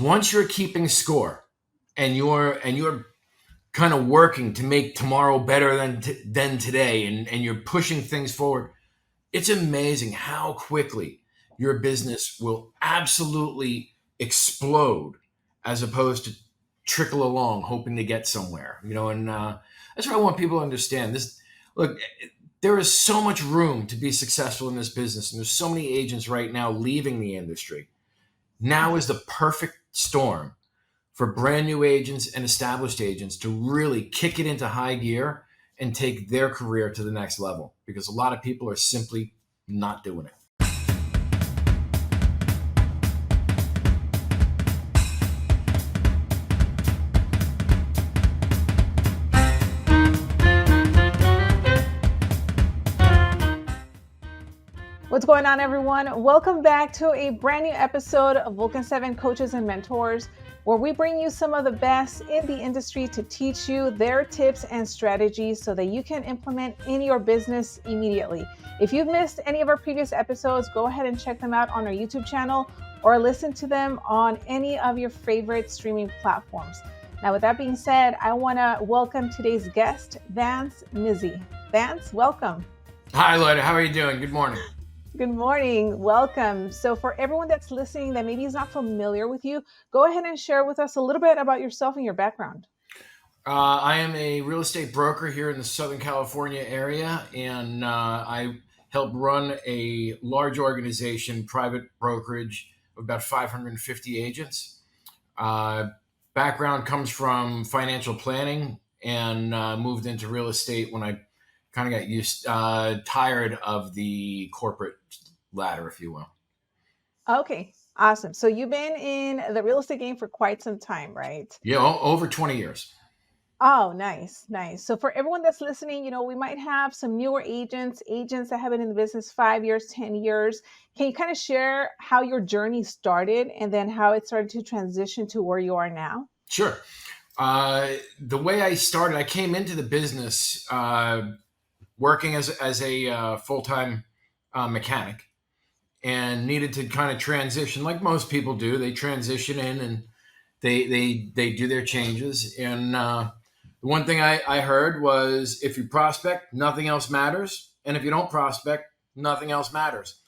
once you're keeping score and you're kind of working to make tomorrow better than today, and you're pushing things forward, it's amazing how quickly your business will absolutely explode as opposed to trickle along hoping to get somewhere. And that's what I want people to understand. Look, there is so much room to be successful in this business, and there's so many agents right now leaving the industry. Now is the perfect storm for brand new agents and established agents to really kick it into high gear and take their career to the next level, because a lot of people are simply not doing it. What's going on, everyone? Welcome back to a brand new episode of Vulcan 7 Coaches and Mentors, where we bring you some of the best in the industry to teach you their tips and strategies so that you can implement in your business immediately. If you've missed any of our previous episodes, go ahead and check them out on our YouTube channel or listen to them on any of your favorite streaming platforms. Now, with that being said, I want to welcome today's guest, Vance Mizzi. Vance, welcome. Hi, Lloyd. How are you doing? Good morning. Good morning. Welcome. So for everyone that's listening that maybe is not familiar with you, go ahead and share with us a little bit about yourself and your background. I am a real estate broker here in the Southern California area, and I help run a large organization, private brokerage of about 550 agents. Background comes from financial planning, and moved into real estate when I kind of got tired of the corporate ladder, if you will. Okay, awesome. So you've been in the real estate game for quite some time, right? Yeah, over 20 years. Oh, nice. So for everyone that's listening, we might have some newer agents that have been in the business 5 years, 10 years. Can you kind of share how your journey started and then how it started to transition to where you are now? Sure. The way I started, I came into the business working as a full-time mechanic, and needed to kind of transition like most people do. They transition in and they do their changes. And the one thing I heard was, if you prospect, nothing else matters. And if you don't prospect, nothing else matters.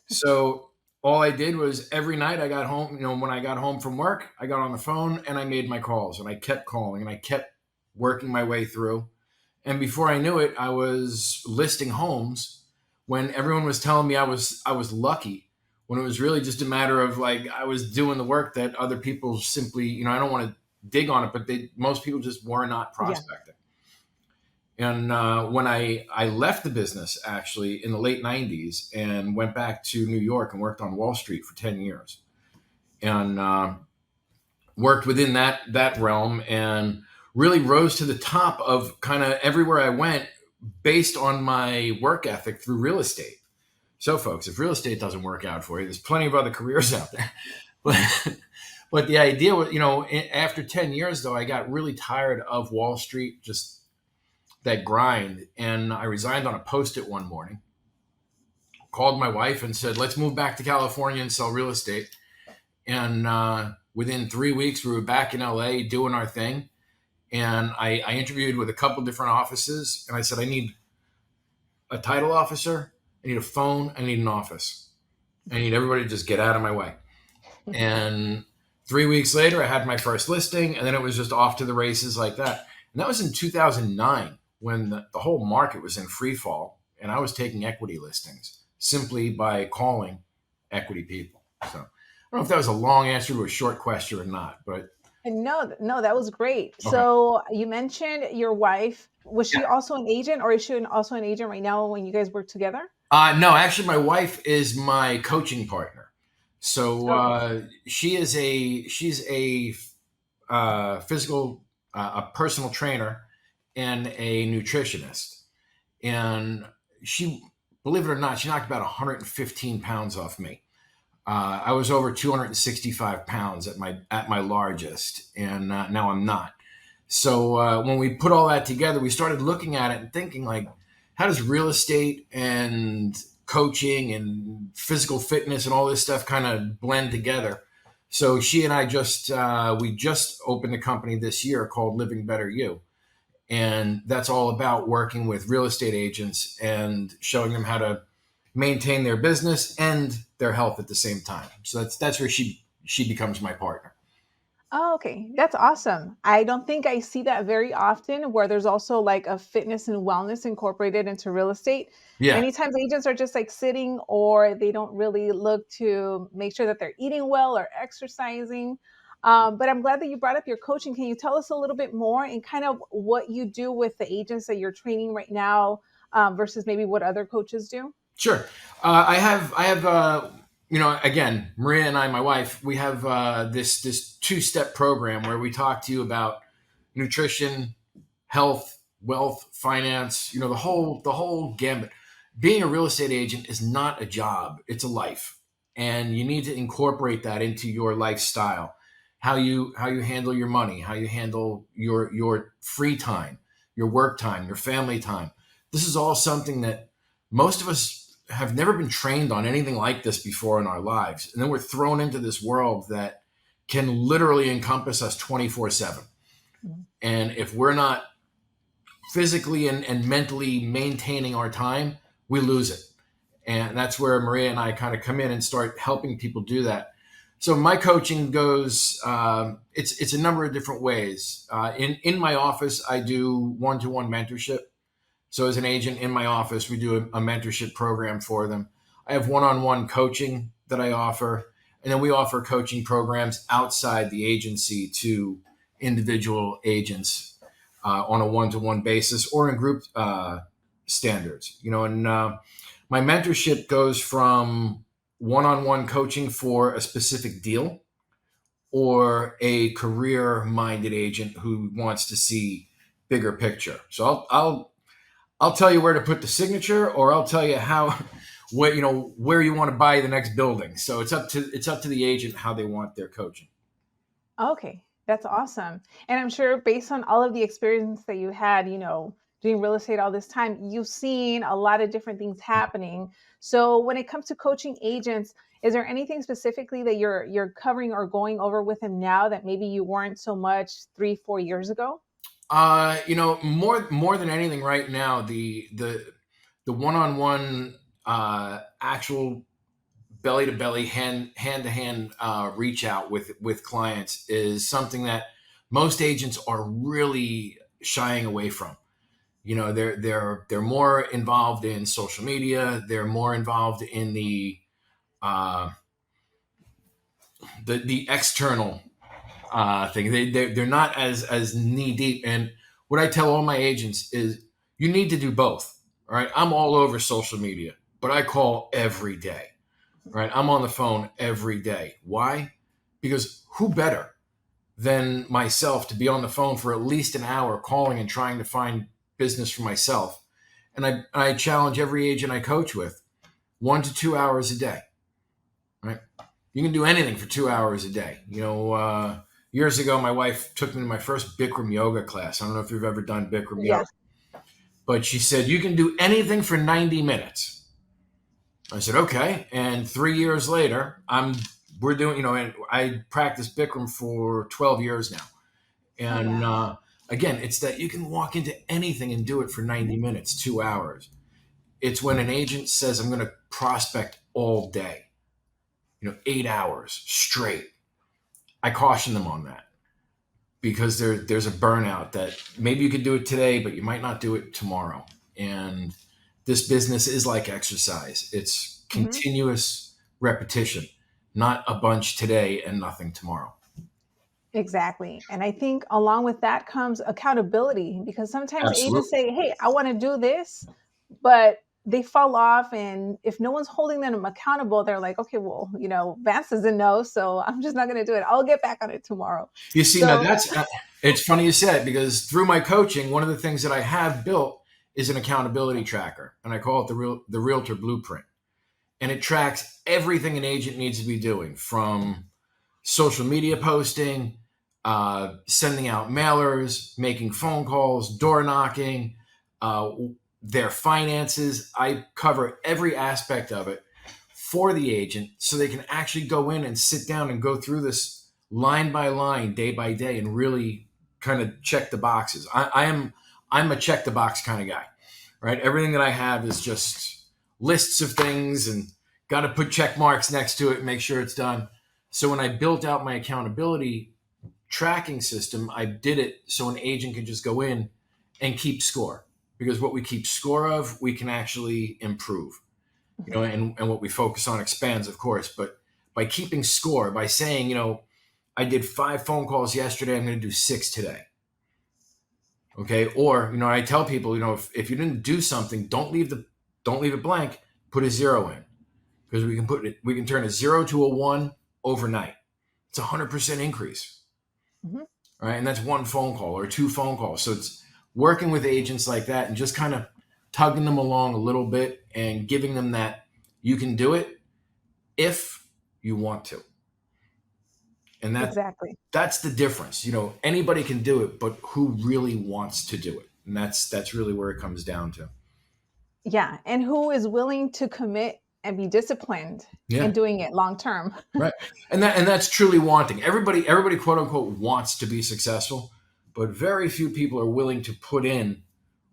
So all I did was every night I got home, when I got home from work, I got on the phone and I made my calls, and I kept calling and I kept working my way through. And before I knew it, I was listing homes when everyone was telling me I was lucky, when it was really just a matter of like I was doing the work that other people simply, I don't want to dig on it, but most people just were not prospecting. Yeah. And when I left the business actually in the late 90s and went back to New York and worked on Wall Street for 10 years and worked within that realm and really rose to the top of kind of everywhere I went based on my work ethic through real estate. So folks, if real estate doesn't work out for you, there's plenty of other careers out there. But the idea was, after 10 years though, I got really tired of Wall Street, just that grind. And I resigned on a Post-it one morning, called my wife and said, let's move back to California and sell real estate. And within 3 weeks, we were back in LA doing our thing. And I interviewed with a couple different offices, and I said, I need a title officer, I need a phone, I need an office. I need everybody to just get out of my way. And 3 weeks later, I had my first listing, and then it was just off to the races like that. And that was in 2009 when the whole market was in free fall, and I was taking equity listings simply by calling equity people. So I don't know if that was a long answer to a short question or not, but No, that was great. Okay. So you mentioned your wife. Was she also an agent, or is she also an agent right now when you guys work together? No, actually my wife is my coaching partner. So she's a a personal trainer and a nutritionist. And she, believe it or not, she knocked about 115 pounds off me. I was over 265 pounds at my largest, and now I'm not. So when we put all that together, we started looking at it and thinking, like, how does real estate and coaching and physical fitness and all this stuff kind of blend together? So she and I just we just opened a company this year called Living Better You, and that's all about working with real estate agents and showing them how to maintain their business and their health at the same time. So that's where she becomes my partner. Oh, okay. That's awesome. I don't think I see that very often where there's also like a fitness and wellness incorporated into real estate. Yeah, Many times agents are just like sitting or they don't really look to make sure that they're eating well or exercising. But I'm glad that you brought up your coaching. Can you tell us a little bit more and kind of what you do with the agents that you're training right now versus maybe what other coaches do? sure. I have again, Maria and I, my wife, we have this two-step program where we talk to you about nutrition, health, wealth, finance, the whole gambit. Being a real estate agent is not a job, it's a life. And you need to incorporate that into your lifestyle. How you handle your money, how you handle your free time, your work time, your family time. This is all something that most of us have never been trained on anything like this before in our lives. And then we're thrown into this world that can literally encompass us 24/7. Mhm. And if we're not physically and mentally maintaining our time, we lose it. And that's where Maria and I kind of come in and start helping people do that. So my coaching goes, it's a number of different ways. In my office, I do one-to-one mentorship. So as an agent in my office, we do a mentorship program for them. I have one-on-one coaching that I offer, and then we offer coaching programs outside the agency to individual agents on a one-to-one basis or in group standards. And my mentorship goes from one-on-one coaching for a specific deal or a career-minded agent who wants to see bigger picture. So I'll tell you where to put the signature, or I'll tell you how, where you want to buy the next building. So it's up to the agent how they want their coaching. Okay, that's awesome. And I'm sure based on all of the experience that you had, doing real estate all this time, you've seen a lot of different things happening. So when it comes to coaching agents, is there anything specifically that you're covering or going over with them now that maybe you weren't so much 3, 4 years ago? More than anything, right now, the one-on-one actual belly to belly, hand to hand reach out with clients is something that most agents are really shying away from. They're more involved in social media. They're more involved in uh, the external thing. They're not as knee deep. And what I tell all my agents is, you need to do both. All right, I'm all over social media, but I call every day. Right, I'm on the phone every day. Why? Because who better than myself to be on the phone for at least an hour calling and trying to find business for myself? And I challenge every agent I coach with, 1 to 2 hours a day. Right, you can do anything for 2 hours a day. Years ago, my wife took me to my first Bikram yoga class. I don't know if you've ever done Bikram yoga, Yes. but she said you can do anything for 90 minutes. I said, okay. And 3 years later, we're doing, and I practiced Bikram for 12 years now. Oh, And wow. again, it's that you can walk into anything and do it for 90 minutes, 2 hours. It's when an agent says, I'm going to prospect all day, 8 hours straight. I caution them on that, because there's a burnout that maybe you could do it today, but you might not do it tomorrow. And this business is like exercise. It's Mhm. continuous repetition, not a bunch today and nothing tomorrow. Exactly. And I think along with that comes accountability because sometimes agents Absolutely. say, "Hey, I want to do this," but they fall off. And if no one's holding them accountable, they're like, okay, well, Vance doesn't know. So I'm just not going to do it. I'll get back on it tomorrow. You see, now So, that's it's funny you said, because through my coaching, one of the things that I have built is an accountability tracker, and I call it the Realtor Blueprint, and it tracks everything an agent needs to be doing, from social media posting, sending out mailers, making phone calls, door knocking, uh, their finances. I cover every aspect of it for the agent so they can actually go in and sit down and go through this line by line, day by day, and really kind of check the boxes. I'm a check the box kind of guy, right? Everything that I have is just lists of things and got to put check marks next to it and make sure it's done. So when I built out my accountability tracking system, I did it so an agent can just go in and keep score, because what we keep score of, we can actually improve, Mhm. and what we focus on expands, of course. But by keeping score, by saying, I did 5 phone calls yesterday, I'm going to do 6 today. Okay. Or, I tell people, if you didn't do something, don't leave it blank, put a 0 in, because we can turn a 0 to a 1 overnight. It's 100% increase. Mhm. Right. And that's 1 phone call or 2 phone calls. So it's working with agents like that and just kind of tugging them along a little bit and giving them that you can do it if you want to. And Exactly. that's the difference. Anybody can do it, but who really wants to do it? And that's really where it comes down to. Yeah. And who is willing to commit and be disciplined in Yeah. doing it long term? Right. And that's truly wanting. Everybody quote unquote wants to be successful, but very few people are willing to put in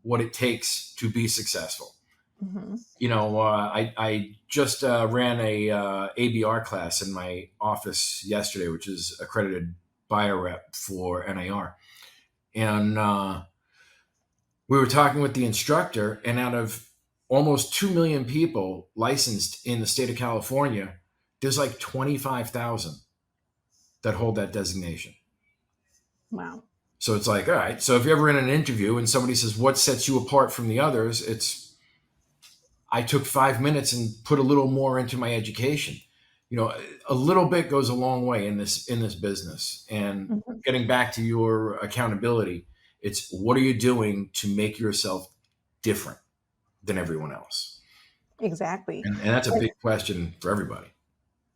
what it takes to be successful. Mhm. I just ran a ABR class in my office yesterday, which is accredited buyer rep for NAR. And we were talking with the instructor, and out of almost 2 million people licensed in the state of California, there's like 25,000 that hold that designation. Wow. So it's like, all right, so if you're ever in an interview and somebody says, what sets you apart from the others? It's, I took 5 minutes and put a little more into my education. A little bit goes a long way in this business. And Mhm. getting back to your accountability, it's what are you doing to make yourself different than everyone else? Exactly. And that's a big question for everybody.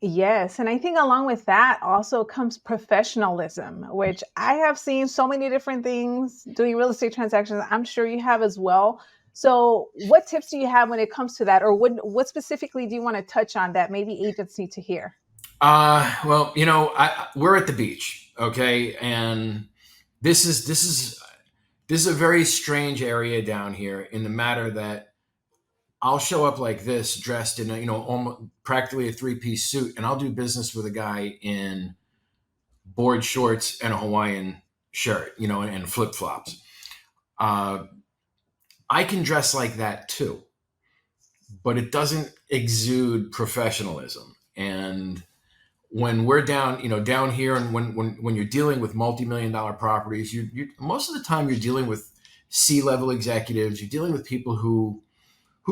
Yes, and I think along with that also comes professionalism, which I have seen so many different things doing real estate transactions. I'm sure you have as well. So, what tips do you have when it comes to that, or what specifically do you want to touch on that maybe agents need to hear? Well, we're at the beach, okay, and this is a very strange area down here in the matter that I'll show up like this, dressed in almost practically a 3-piece suit, and I'll do business with a guy in board shorts and a Hawaiian shirt, and flip flops. Uh, I can dress like that too, but it doesn't exude professionalism. And when we're down here, and when you're dealing with multi-million-dollar properties, you most of the time you're dealing with C-level executives. You're dealing with people who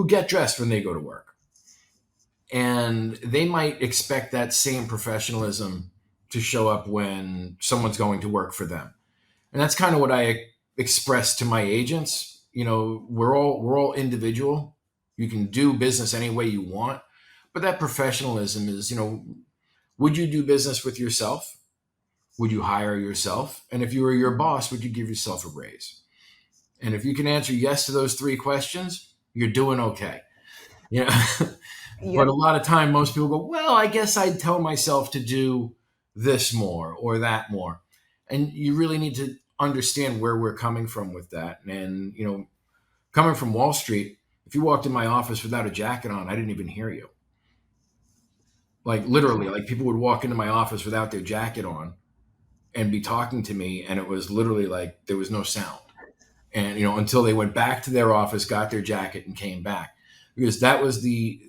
get dressed when they go to work, and they might expect that same professionalism to show up when someone's going to work for them. And that's kind of what I express to my agents. We're all individual. You can do business any way you want, but that professionalism is, would you do business with yourself? Would you hire yourself? And if you were your boss, would you give yourself a raise? And if you can answer yes to those 3 questions, you're doing okay. Yeah. But Yep. a lot of time, most people go, well, I guess I'd tell myself to do this more or that more. And you really need to understand where we're coming from with that. And, coming from Wall Street, if you walked in my office without a jacket on, I didn't even hear you. Like literally, like people would walk into my office without their jacket on and be talking to me. And it was literally like there was no sound. And, until they went back to their office, got their jacket and came back, because that was the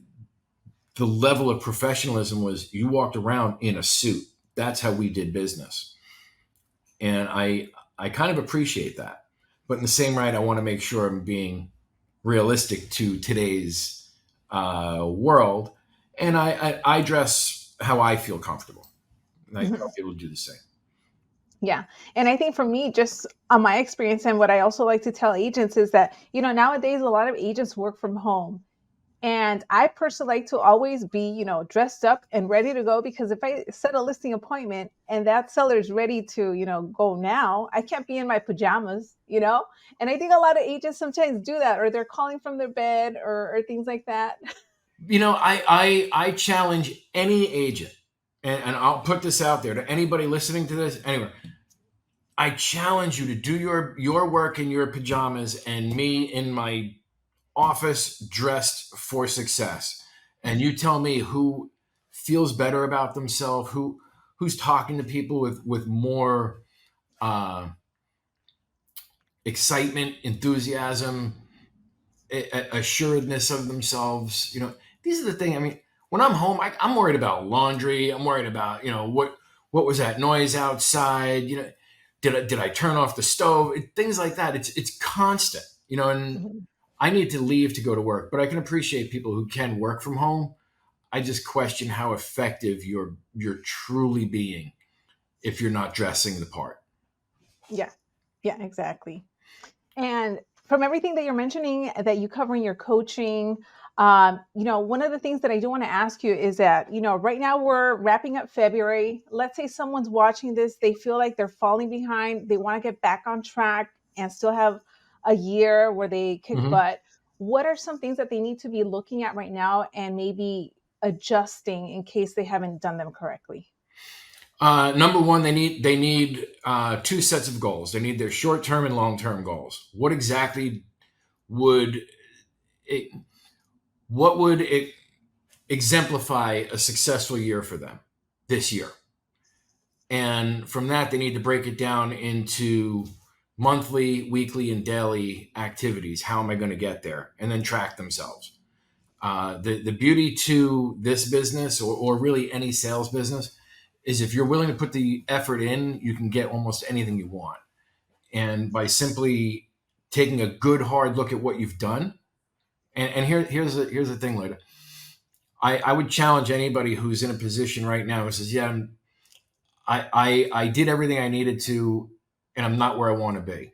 level of professionalism. Was you walked around in a suit. That's how we did business. And I kind of appreciate that. But in the same right, I want to make sure I'm being realistic to today's world. And I dress how I feel comfortable. And I tell Mhm. people to do the same. Yeah. And I think for me, just on my experience, and what I also like to tell agents is that, nowadays a lot of agents work from home. And I personally like to always be, dressed up and ready to go, because if I set a listing appointment and that seller is ready to, go now, I can't be in my pajamas. And I think a lot of agents sometimes do that, or they're calling from their bed, or things like that. I challenge any agent, and I'll put this out there to anybody listening to this. Anyway, I challenge you to do your work in your pajamas and me in my office dressed for success. And you tell me who feels better about themselves, who's talking to people with more uh, excitement, enthusiasm, assuredness of themselves. These are the things. I mean, when I'm home, I'm worried about laundry. I'm worried about what was that noise outside. Did I turn off the stove? Things like that. It's constant. And Mhm. I need to leave to go to work, but I can appreciate people who can work from home. I just question how effective you're truly being if you're not dressing the part. Yeah. Yeah, exactly. And from everything that you're mentioning that you cover in your coaching, one of the things that I do want to ask you is that, right now we're wrapping up February. Let's say someone's watching this, they feel like they're falling behind, they want to get back on track and still have a year where they kick hmm butt. What are some things that they need to be looking at right now and maybe adjusting in case they haven't done them correctly? Number one, they need two sets of goals. They need their short term and long term goals. Would it, what would it exemplify a successful year for them this year? And from that, they need to break it down into monthly, weekly, and daily activities. How am I going to get there? And then track themselves. The beauty to this business, or really any sales business, is if you're willing to put the effort in, you can get almost anything you want. And by simply taking a good hard look at what you've done, and here's the thing, Leda. I would challenge anybody who's in a position right now who says, "Yeah, I did everything I needed to, and I'm not where I want to be."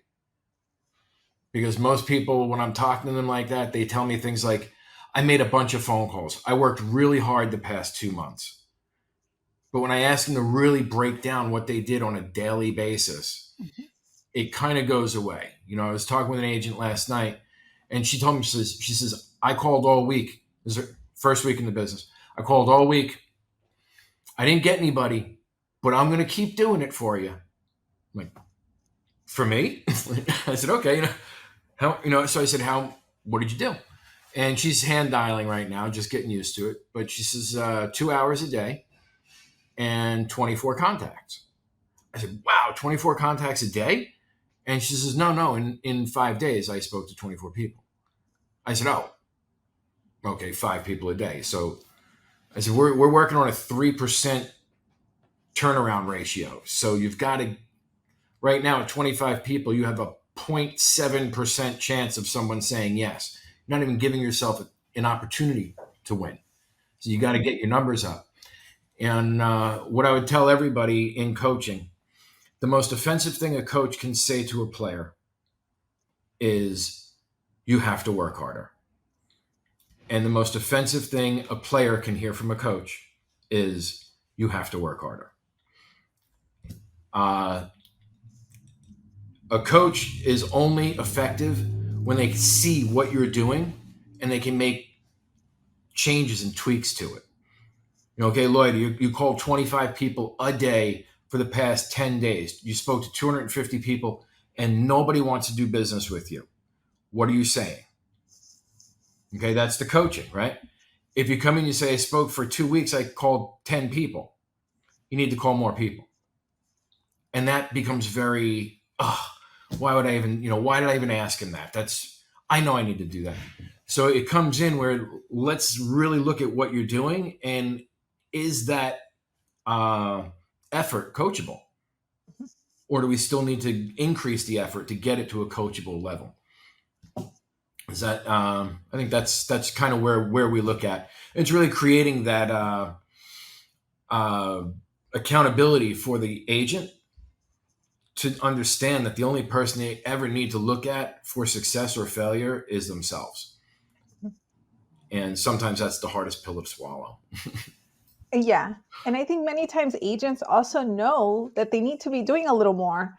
Because most people, when I'm talking to them like that, they tell me things like, "I made a bunch of phone calls. I worked really hard the past 2 months." But when I ask them to really break down what they did on a daily basis, Mhm. it kind of goes away. I was talking with an agent last night, and she told me, she says, "I called all week. This is her first week in the business. I called all week. I didn't get anybody, but I'm going to keep doing it for you." I'm like, "For me?" I said, "Okay. So I said, what did you do?" And she's hand dialing right now, just getting used to it. But she says, 2 hours a day and 24 contacts. I said, "Wow, 24 contacts a day?" And she says, "No, no. In 5 days, I spoke to 24 people." I said, "Oh, okay, 5 people a day." So I said, "We're working on a 3% turnaround ratio. So you've got to, right now at 25 people, you have a 0.7% chance of someone saying yes. You're not even giving yourself an opportunity to win. So you got to get your numbers up." And what I would tell everybody in coaching, the most offensive thing a coach can say to a player is, "You have to work harder." And the most offensive thing a player can hear from a coach is, "You have to work harder." Uh, a coach is only effective when they see what you're doing and they can make changes and tweaks to it. Okay, Lloyd, you called 25 people a day for the past 10 days. You spoke to 250 people and nobody wants to do business with you. What are you saying? Okay, that's the coaching, right? If you come in and you say, "I spoke for 2 weeks, I called 10 people," you need to call more people. And that becomes very, why did I even ask him that? I know I need to do that. So it comes in where, let's really look at what you're doing, and is that uh, effort coachable? Or do we still need to increase the effort to get it to a coachable level? Is that I think that's kind of where we look at. It's really creating that uh, accountability for the agent to understand that the only person they ever need to look at for success or failure is themselves. And sometimes that's the hardest pill to swallow. Yeah. And I think many times agents also know that they need to be doing a little more.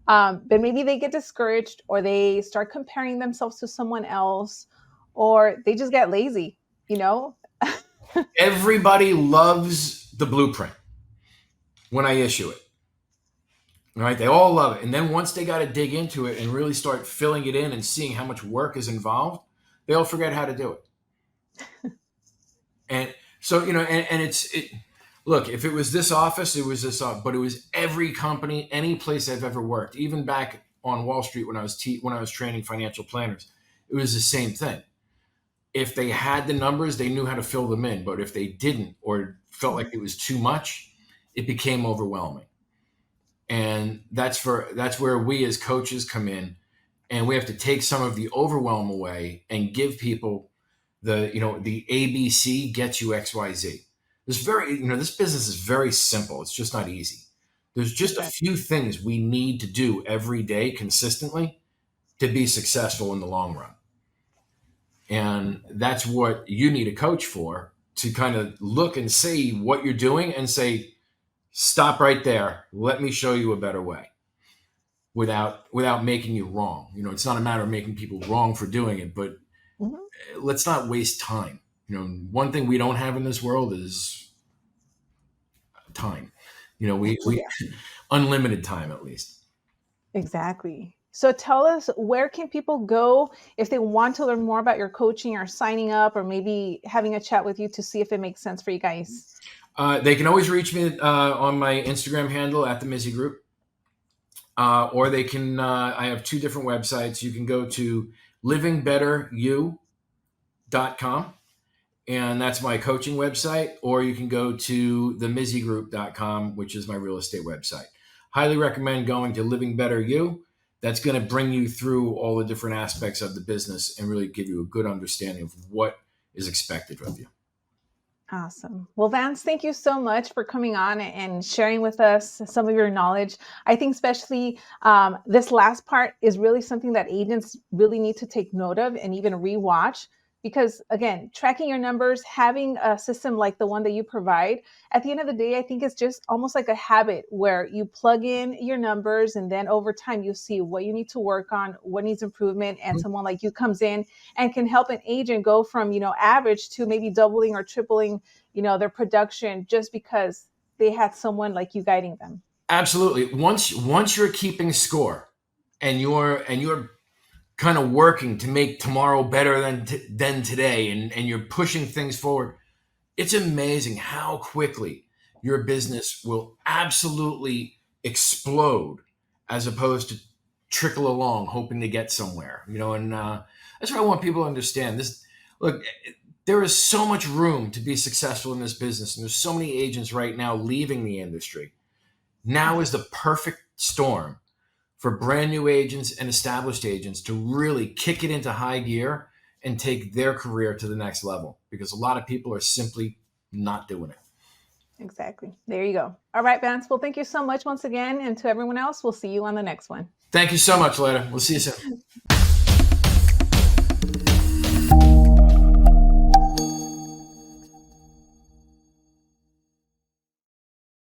But maybe they get discouraged or they start comparing themselves to someone else or they just get lazy, you know? Everybody loves the blueprint when I issue it. All right, they all love it. And then once they got to dig into it and really start filling it in and seeing how much work is involved, they all forget how to do it. And so, and look, if it was this office, it was this office, but it was every company, any place I've ever worked, even back on Wall Street when I was training financial planners, it was the same thing. If they had the numbers, they knew how to fill them in. But if they didn't, or felt like it was too much, it became overwhelming. And that's where we as coaches come in, and we have to take some of the overwhelm away and give people the ABC gets you XYZ. This business is very simple. It's just not easy. There's just a few things we need to do every day consistently to be successful in the long run. And that's what you need a coach for, to kind of look and see what you're doing and say, stop right there. Let me show you a better way without making you wrong. It's not a matter of making people wrong for doing it, but let's not waste time. One thing we don't have in this world is time. We unlimited time, at least. Exactly. So tell us, where can people go if they want to learn more about your coaching, or signing up, or maybe having a chat with you to see if it makes sense for you guys? They can always reach me on my Instagram handle at the Mizzi Group. Or they can, I have two different websites. You can go to livingbetteryou.com, and that's my coaching website, or you can go to themizzigroup.com, which is my real estate website. Highly recommend going to Living Better You. That's going to bring you through all the different aspects of the business and really give you a good understanding of what is expected of you. Awesome. Well, Vance, thank you so much for coming on and sharing with us some of your knowledge. I think especially this last part is really something that agents really need to take note of and even rewatch, because again, tracking your numbers, having a system like the one that you provide, at the end of the day, I think it's just almost like a habit where you plug in your numbers, and then over time you see what you need to work on, what needs improvement, and someone like you comes in and can help an agent go from, average to maybe doubling or tripling, their production, just because they had someone like you guiding them. Absolutely. Once you're keeping score, and you're kind of working to make tomorrow better than today, and you're pushing things forward, it's amazing how quickly your business will absolutely explode, as opposed to trickle along hoping to get somewhere. And that's what I want people to understand. Look, there is so much room to be successful in this business, and there's so many agents right now leaving the industry. Now is the perfect storm for brand new agents and established agents to really kick it into high gear and take their career to the next level, because a lot of people are simply not doing it. Exactly. There you go. All right, Vance. Well, thank you so much once again. And to everyone else, we'll see you on the next one. Thank you so much, Leda. We'll see you soon.